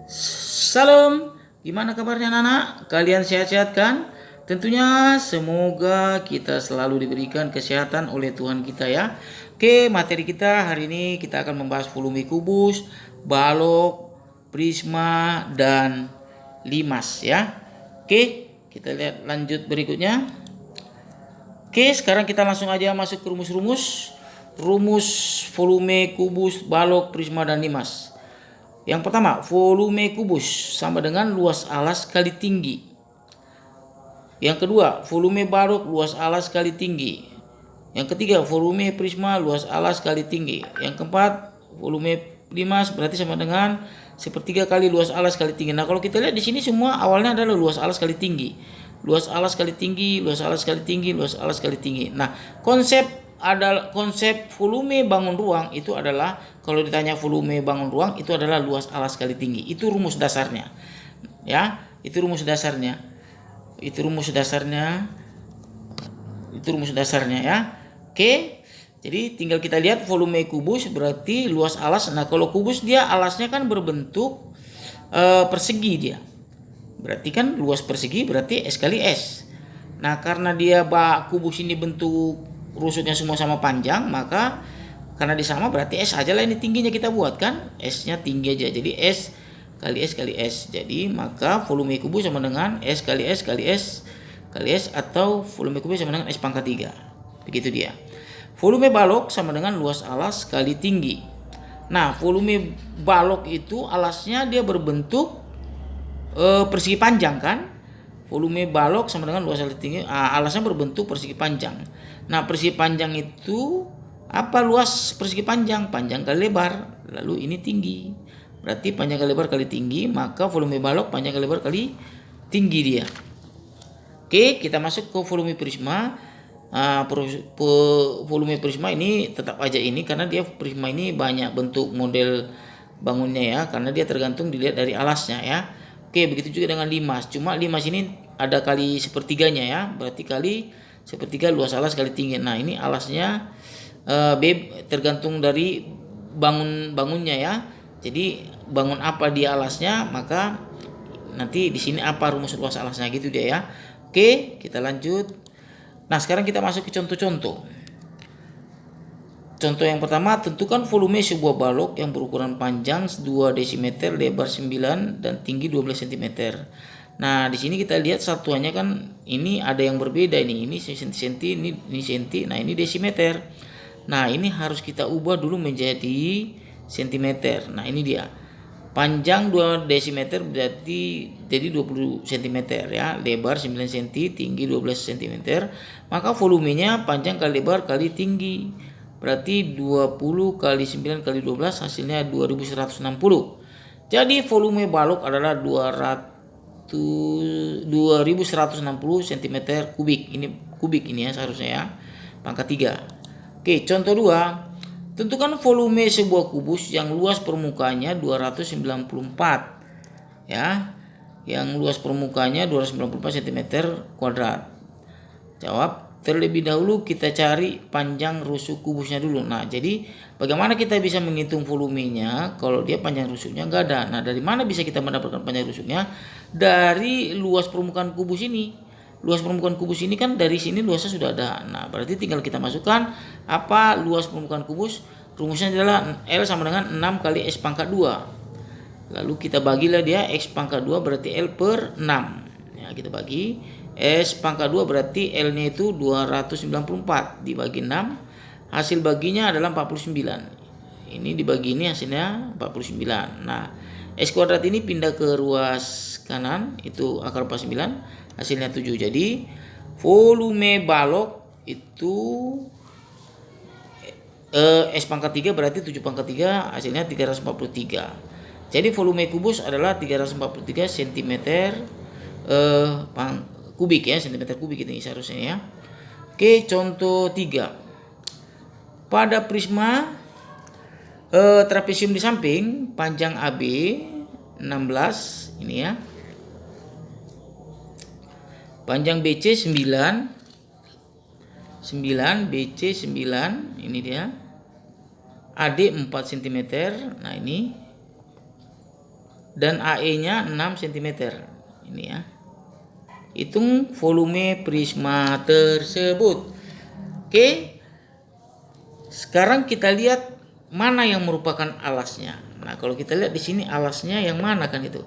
Salam, gimana kabarnya anak-anak? Kalian sehat-sehat kan? Tentunya semoga kita selalu diberikan kesehatan oleh Tuhan kita ya. Oke, materi kita hari ini kita akan membahas volume kubus, balok, prisma, dan limas ya. Oke, kita lihat lanjut berikutnya. Oke, sekarang kita langsung aja masuk ke rumus-rumus. Rumus volume kubus, balok, prisma, dan limas. Yang pertama, volume kubus sama dengan luas alas kali tinggi. Yang kedua, volume balok luas alas kali tinggi. Yang ketiga, volume prisma luas alas kali tinggi. Yang keempat, volume limas berarti sama dengan sepertiga kali luas alas kali tinggi. Nah, kalau kita lihat di sini semua awalnya adalah luas alas kali tinggi. Luas alas kali tinggi, luas alas kali tinggi, luas alas kali tinggi. Nah, konsep volume bangun ruang itu adalah, kalau ditanya volume bangun ruang itu adalah luas alas kali tinggi. Itu rumus dasarnya. Ya, itu rumus dasarnya. Itu rumus dasarnya. Itu rumus dasarnya ya. Oke. Jadi tinggal kita lihat volume kubus berarti luas alas. Nah, kalau kubus dia alasnya kan berbentuk persegi dia. Berarti kan luas persegi berarti S kali S. Nah, karena dia kubus ini bentuk rusuknya semua sama panjang, maka karena disama berarti S aja lah ini tingginya kita buat kan. S-nya tinggi aja. Jadi S kali S kali S. Jadi maka volume kubus sama dengan S kali S kali S kali S, atau volume kubus sama dengan S pangkat 3. Begitu dia. Volume balok sama dengan luas alas kali tinggi. Nah, volume balok itu alasnya dia berbentuk persegi panjang kan. Volume balok sama dengan luas alas tinggi, alasnya berbentuk persegi panjang. Nah, persegi panjang itu apa? Luas persegi panjang, panjang kali lebar, lalu ini tinggi. Berarti panjang kali lebar kali tinggi, maka volume balok panjang kali lebar kali tinggi dia. Oke, kita masuk ke volume prisma. Volume prisma ini tetap aja ini, karena dia prisma ini banyak bentuk model bangunnya ya, karena dia tergantung dilihat dari alasnya ya. Oke, begitu juga dengan limas. Cuma limas ini ada kali sepertiganya ya, berarti kali sepertiga luas alas kali tinggi. Nah, ini alasnya tergantung dari bangunnya ya. Jadi bangun apa dia alasnya, maka nanti di sini apa rumus luas alasnya gitu dia ya. Oke, kita lanjut. Nah, sekarang kita masuk ke contoh-contoh. Contoh yang pertama, tentukan volume sebuah balok yang berukuran panjang 2 desimeter, lebar 9 dan tinggi 12 cm. Nah, di sini kita lihat satuannya kan ini ada yang berbeda ini. Ini senti, ini senti, nah ini desimeter. Nah, ini harus kita ubah dulu menjadi sentimeter. Nah, ini dia. Panjang 2 desimeter berarti jadi 20 cm ya, lebar 9 cm, tinggi 12 cm. Maka volumenya panjang kali lebar kali tinggi. Berarti 20 kali 9 kali 12 hasilnya 2160. Jadi volume balok adalah 2160 cm kubik. Ini kubik ini ya seharusnya ya. Pangkat 3. Oke, contoh 2. Tentukan volume sebuah kubus yang luas permukaannya 294 ya. Yang luas permukaannya 294 cm kuadrat. Jawab. Terlebih dahulu kita cari panjang rusuk kubusnya dulu. Nah, jadi bagaimana kita bisa menghitung volumenya kalau dia panjang rusuknya nggak ada. Nah, dari mana bisa kita mendapatkan panjang rusuknya? Dari luas permukaan kubus ini. Luas permukaan kubus ini kan dari sini luasnya sudah ada. Nah, berarti tinggal kita masukkan apa luas permukaan kubus. Rumusnya adalah L sama dengan 6 kali S pangkat 2. Lalu kita bagilah dia X pangkat 2 berarti L per 6. Ya, kita bagi. S pangkat 2 berarti L-nya itu 294 dibagi 6. Hasil baginya adalah 49. Ini dibagi ini hasilnya 49. Nah, S kuadrat ini pindah ke ruas kanan, itu akar 49, hasilnya 7. Jadi volume balok itu S pangkat 3 berarti 7 pangkat 3 hasilnya 343. Jadi volume kubus adalah 343 cm kubik ya, cm kubik ini seharusnya ya. Oke, contoh 3. Pada prisma trapesium di samping panjang AB 16 ini ya. Panjang BC 9, BC 9 ini dia. AD 4 cm. Nah, ini dan AE-nya 6 cm. Ini ya. Hitung volume prisma tersebut. Oke. Sekarang kita lihat mana yang merupakan alasnya. Nah, kalau kita lihat di sini alasnya yang mana kan itu.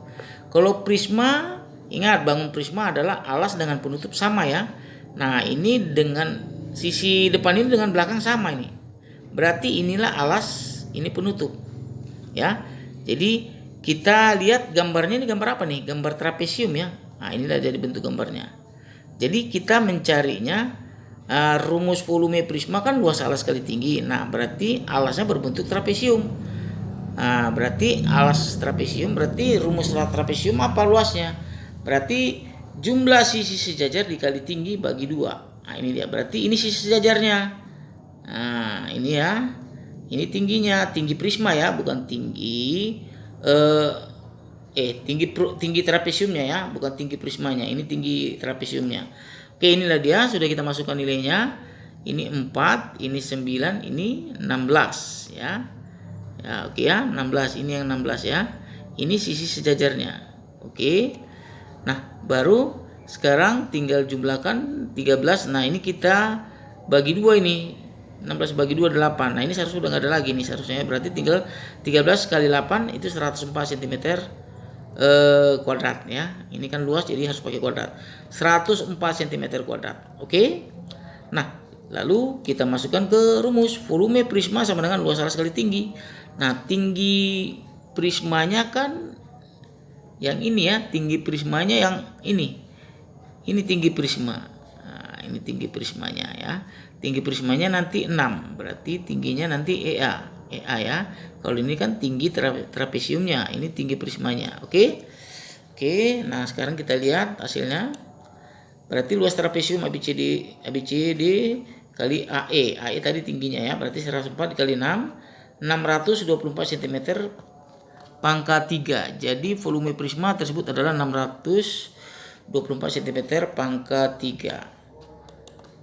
Kalau prisma, ingat bangun prisma adalah alas dengan penutup sama ya. Nah, ini dengan sisi depan ini dengan belakang sama ini. Berarti inilah alas, ini penutup. Ya. Jadi kita lihat gambarnya, ini gambar apa nih? Gambar trapesium ya. Nah, inilah jadi bentuk gambarnya. Jadi kita mencarinya rumus volume prisma kan luas alas kali tinggi. Nah, berarti alasnya berbentuk trapesium. Nah, berarti alas trapesium, berarti rumus trapesium apa luasnya? Berarti jumlah sisi sejajar dikali tinggi bagi 2. Nah, ini dia. Berarti ini sisi sejajarnya. Nah, ini ya. Ini tingginya, tinggi prisma ya, bukan tinggi tinggi trapesiumnya ya, bukan tinggi prismanya. Ini tinggi trapesiumnya. Oke, inilah dia, sudah kita masukkan nilainya. Ini 4, ini 9, ini 16 ya. Ya, oke ya, 16, ini yang 16 ya. Ini sisi sejajarnya. Oke. Nah, baru sekarang tinggal jumlahkan 13. Nah, ini kita bagi 2 ini. 16 bagi 2 8. Nah, ini seharusnya sudah enggak ada lagi nih seharusnya. Berarti tinggal 13 kali 8 itu 104 cm kuadrat ya. Ini kan luas jadi harus pakai kuadrat. 104 cm kuadrat. Oke. Nah, lalu kita masukkan ke rumus volume prisma sama dengan luas alas kali tinggi. Nah, tinggi prismanya kan yang ini ya, tinggi prismanya yang ini. Ini tinggi prisma. Nah, ini tinggi prismanya ya. Tinggi prismanya nanti 6. Berarti tingginya nanti EA. EA ya. Kalau ini kan tinggi trapesiumnya, ini tinggi prismanya. Oke. Oke, nah sekarang kita lihat hasilnya. Berarti luas trapesium ABCD kali AE. AE tadi tingginya ya, berarti 104 dikali 6, 624 cm pangkat 3. Jadi volume prisma tersebut adalah 624 cm pangkat 3.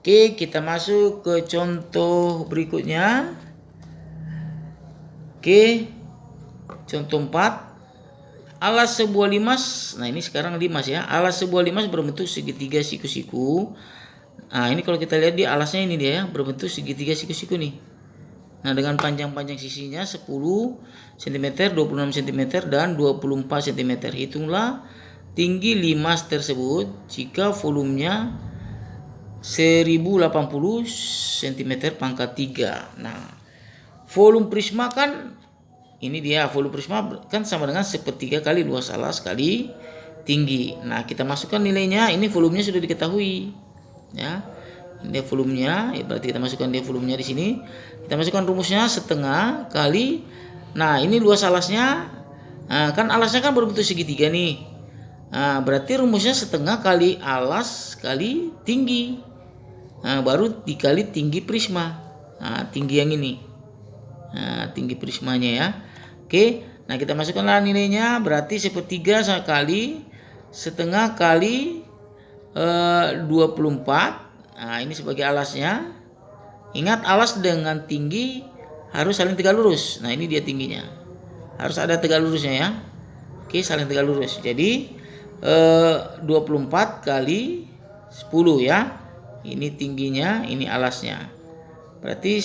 Oke, kita masuk ke contoh berikutnya. Oke, contoh 4. Alas sebuah limas, nah ini sekarang limas ya. Alas sebuah limas berbentuk segitiga siku-siku. Nah, ini kalau kita lihat di alasnya ini dia ya, berbentuk segitiga siku-siku nih. Nah, dengan panjang-panjang sisinya 10 cm, 26 cm, dan 24 cm. Hitunglah tinggi limas tersebut jika volumenya 1080 cm pangkat 3. Nah, volume prisma kan ini dia, volume prisma kan sama dengan 1/3 kali luas alas kali tinggi. Nah, kita masukkan nilainya. Ini volumenya sudah diketahui ya. Ini volumenya, ya berarti kita masukkan dia volumenya di sini. Kita masukkan rumusnya setengah kali. Nah, ini luas alasnya. Nah, kan alasnya kan berbentuk segitiga nih. Nah, berarti rumusnya setengah kali alas kali tinggi. Nah, baru dikali tinggi prisma. Nah, tinggi yang ini. Nah, tinggi prismanya ya. Oke, nah kita masukkanlah nilainya, berarti 1/3 kali setengah kali 24. Nah, ini sebagai alasnya. Ingat, alas dengan tinggi harus saling tegak lurus. Nah, ini dia tingginya. Harus ada tegak lurusnya ya. Oke, saling tegak lurus. Jadi 24 kali 10 ya. Ini tingginya, ini alasnya. Berarti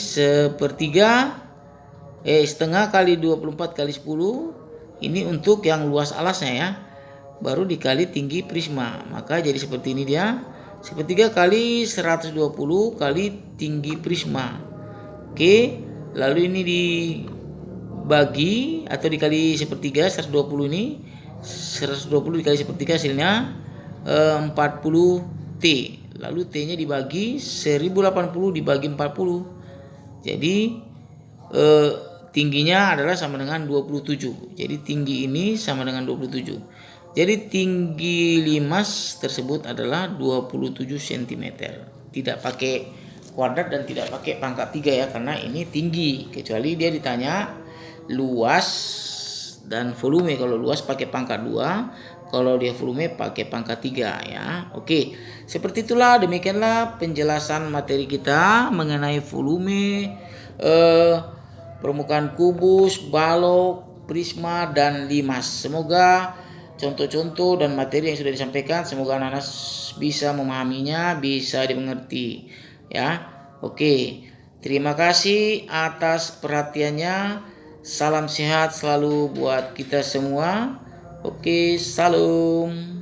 setengah kali 24 kali 10. Ini untuk yang luas alasnya ya. Baru dikali tinggi prisma. Maka jadi seperti ini dia. 1/3 kali 120 kali tinggi prisma. Oke, lalu ini dibagi atau dikali 1/3, 120 ini. 120 dikali 1/3 hasilnya 40 T. Lalu T-nya dibagi 1080 dibagi 40. Jadi tingginya adalah sama dengan 27. Jadi tinggi ini sama dengan 27. Jadi tinggi limas tersebut adalah 27 cm. Tidak pakai kuadrat dan tidak pakai pangkat 3 ya, karena ini tinggi. Kecuali dia ditanya luas dan volume. Kalau luas pakai pangkat 2, kalau dia volume pakai pangkat 3 ya. Oke, seperti itulah, demikianlah penjelasan materi kita mengenai volume permukaan kubus, balok, Prisma, dan Limas. Semoga contoh-contoh dan materi yang sudah disampaikan, semoga anak-anak bisa memahaminya, bisa dimengerti. Ya, oke. Terima kasih atas perhatiannya. Salam sehat selalu buat kita semua. Oke, salam.